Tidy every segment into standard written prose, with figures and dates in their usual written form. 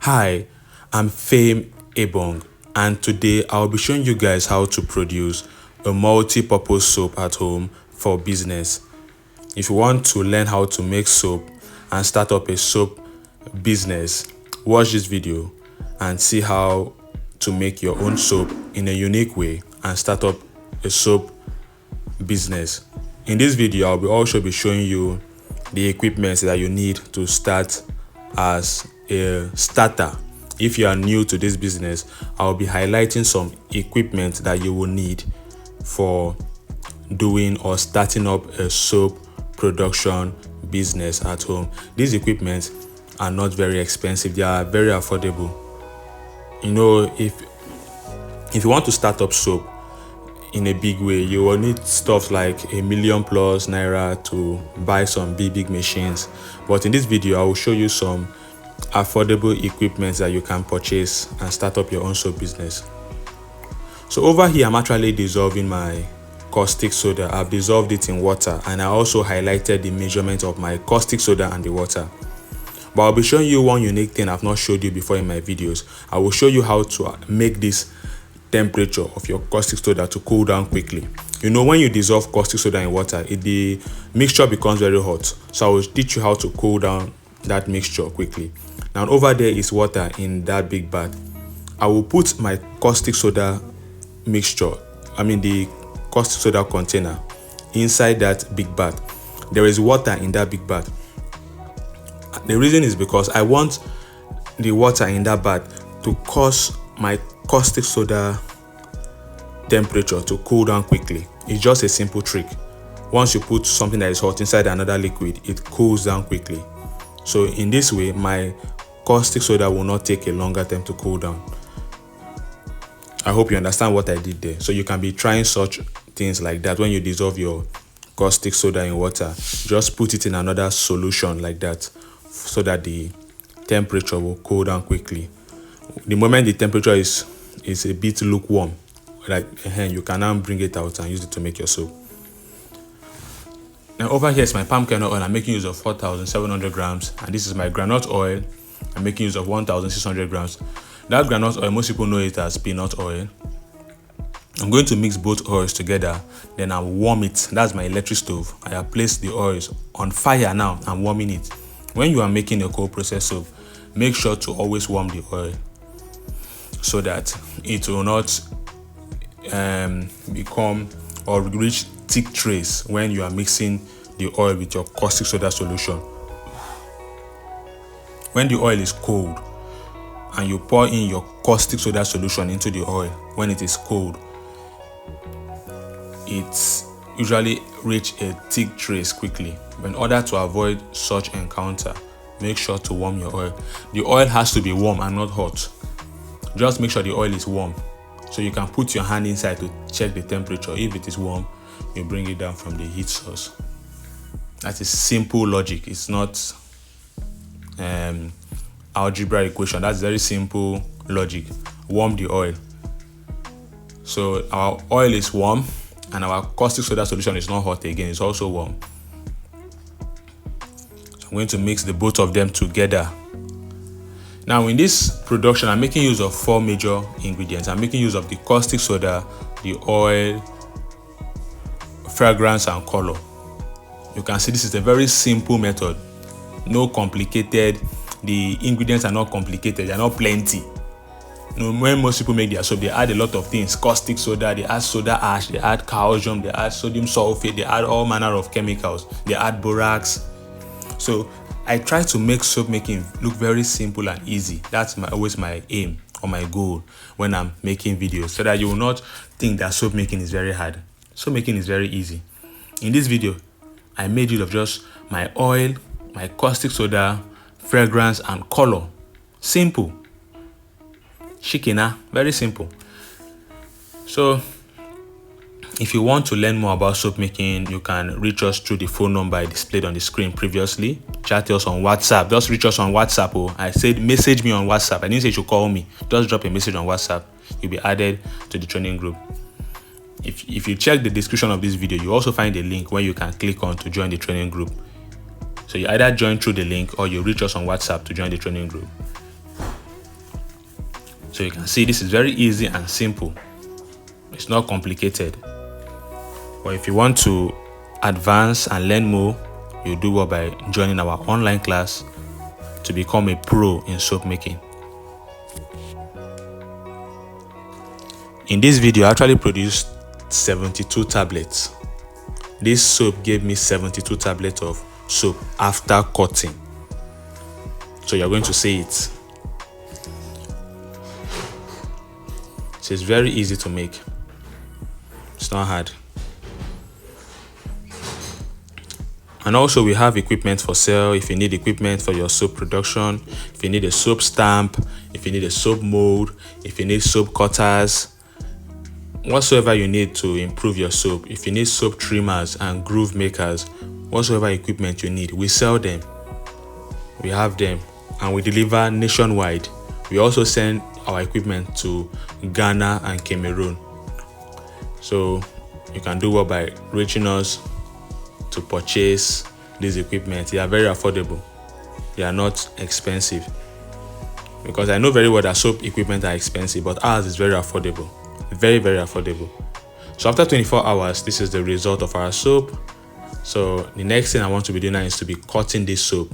Hi, I'm Fame Ebong, and today I'll be showing you guys how to produce a multi-purpose soap at home for business. If you want to learn how to make soap and start up a soap business, watch this video and see how to make your own soap in a unique way and start up a soap business. In this video, I'll also be showing you the equipment that you need to start as a starter. If you are new to this business, I'll be highlighting some equipment that you will need for doing or starting up a soap production business at home. These equipment are not very expensive, they are very affordable. You know, if you want to start up soap in a big way, you will need stuff like ₦1 million+ to buy some big machines. But in this video, I will show you some affordable equipment that you can purchase and start up your own soap business. So over here, I'm actually dissolving my caustic soda. I've dissolved it in water, and I also highlighted the measurement of my caustic soda and the water. But I'll be showing you one unique thing I've not showed you before in my videos. I will show you how to make this temperature of your caustic soda to cool down quickly. You know, when you dissolve caustic soda in water, the mixture becomes very hot. So I will teach you how to cool down that mixture quickly. Now over there is water in that big bath. I will put my caustic soda mixture, the caustic soda container, inside that big bath. There is water in that big bath. The reason is because I want the water in that bath to cause my caustic soda temperature to cool down quickly. It's just a simple trick. Once you put something that is hot inside another liquid, it cools down quickly. So in this way, my caustic soda will not take a longer time to cool down. I hope you understand what I did there. So you can be trying such things like that. When you dissolve your caustic soda in water, just put it in another solution like that, so that the temperature will cool down quickly. The moment the temperature is a bit lukewarm, you can now bring it out and use it to make your soap. Now over here is my palm kernel oil. I'm making use of 4,700 grams, and this is my groundnut oil. I'm making use of 1,600 grams. That groundnut oil, most people know it as peanut oil. I'm going to mix both oils together, then I'll warm it. That's my electric stove. I have placed the oils on fire now. I'm warming it. When you are making a cold process soap, make sure to always warm the oil so that it will not become or reach thick trace when you are mixing the oil with your caustic soda solution. When the oil is cold and you pour in your caustic soda solution into the oil, when it is cold, it usually reach a thick trace quickly. In order to avoid such encounter, make sure to warm your oil. The oil has to be warm and not hot. Just make sure the oil is warm, so you can put your hand inside to check the temperature. If it is warm, you bring it down from the heat source. That is simple logic. It's not algebra equation. That's very simple logic. Warm the oil. So our oil is warm and our caustic soda solution is not hot again. It's also warm. So I'm going to mix the both of them together. Now in this production, I'm making use of 4 major ingredients. I'm making use of the caustic soda, the oil, fragrance, and color. You can see this is a very simple method. No complicated. The ingredients are not complicated. They are not plenty. You know, when most people make their soap, they add a lot of things. Caustic soda, they add soda ash, they add calcium, they add sodium sulfate, they add all manner of chemicals. They add borax. So I try to make soap making look very simple and easy. That's always my aim or my goal when I'm making videos, so that you will not think that soap making is very hard. Soap making is very easy. In this video, I made use of just my oil, my caustic soda, fragrance, and color. Simple. Shikina, very simple. So if you want to learn more about soap making, you can reach us through the phone number I displayed on the screen previously. Chat us on WhatsApp. Just reach us on WhatsApp. Oh, I said message me on WhatsApp. I didn't say you should call me. Just drop a message on WhatsApp. You'll be added to the training group. If you check the description of this video, you also find a link where you can click on to join the training group. So you either join through the link or you reach us on WhatsApp to join the training group. So you can see this is very easy and simple. It's not complicated. But if you want to advance and learn more, you do well by joining our online class to become a pro in soap making. In this video, I actually produced 72 tablets. This soap gave me 72 tablets of soap after cutting. So you're going to see it. So it's very easy to make. It's not hard. And also we have equipment for sale. If you need equipment for your soap production, if you need a soap stamp, if you need a soap mold, if you need soap cutters, whatsoever you need to improve your soap, if you need soap trimmers and groove makers, whatsoever equipment you need, we sell them. We have them and we deliver nationwide. We also send our equipment to Ghana and Cameroon. So you can do well by reaching us to purchase these equipment. They are very affordable. They are not expensive. Because I know very well that soap equipment are expensive, but ours is very affordable. Very, very affordable. So after 24 hours, this is the result of our soap. So the next thing I want to be doing now is to be cutting this soap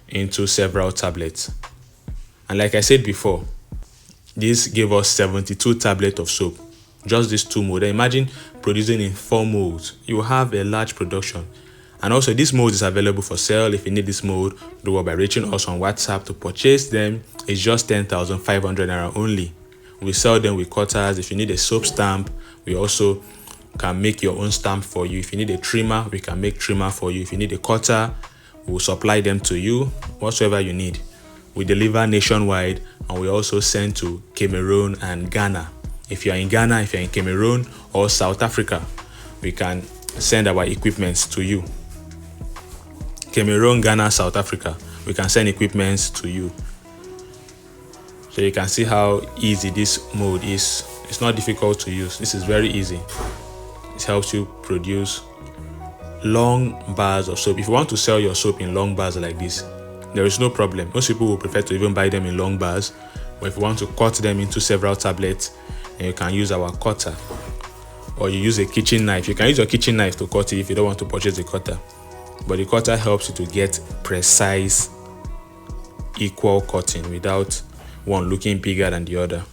into several tablets. And like I said before, this gave us 72 tablets of soap. Just these two molds. Imagine producing in 4 molds. You have a large production. And also this mold is available for sale. If you need this mold, do well by reaching us on WhatsApp to purchase them. It's just 10,500 naira only. We sell them with cutters. If you need a soap stamp, we also can make your own stamp for you. If you need a trimmer, we can make trimmer for you. If you need a cutter, we'll supply them to you. Whatsoever you need. We deliver nationwide and we also send to Cameroon and Ghana. If you're in Ghana, if you're in Cameroon or South Africa, we can send our equipments to you. Cameroon, Ghana, South Africa, we can send equipments to you. So you can see how easy this mode is. It's not difficult to use. This is very easy. It helps you produce long bars of soap. If you want to sell your soap in long bars like this, there is no problem. Most people will prefer to even buy them in long bars. But if you want to cut them into several tablets, then you can use our cutter. Or you use a kitchen knife. You can use your kitchen knife to cut it if you don't want to purchase a cutter. But the cutter helps you to get precise, equal cutting without one looking bigger than the other.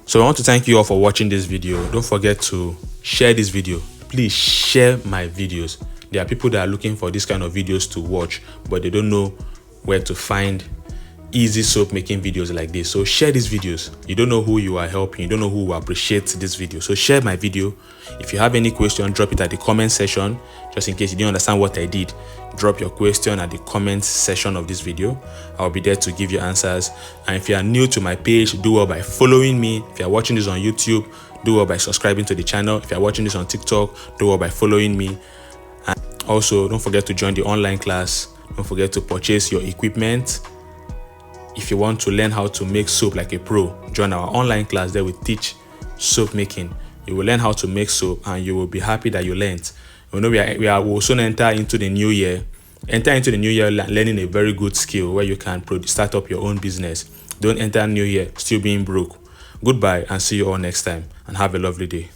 So I want to thank you all for watching this video. Don't forget to share this video. Please share my videos. There are people that are looking for this kind of videos to watch, but they don't know where to find easy soap making videos like this. So share these videos. You don't know who you are helping, you don't know who will appreciate this video. So share my video. If you have any question, drop it at the comment section. Just in case you didn't understand what I did, drop your question at the comment section of this video. I'll be there to give you answers. And if you are new to my page, do well by following me. If you are watching this on YouTube, do well by subscribing to the channel. If you are watching this on TikTok, do well by following me. And also, don't forget to join the online class. Don't forget to purchase your equipment. If you want to learn how to make soap like a pro, join our online class. There we teach soap making. You will learn how to make soap and you will be happy that you learned. You know, we will soon enter into the new year. Enter into the new year learning a very good skill where you can start up your own business. Don't enter new year still being broke. Goodbye and see you all next time, and have a lovely day.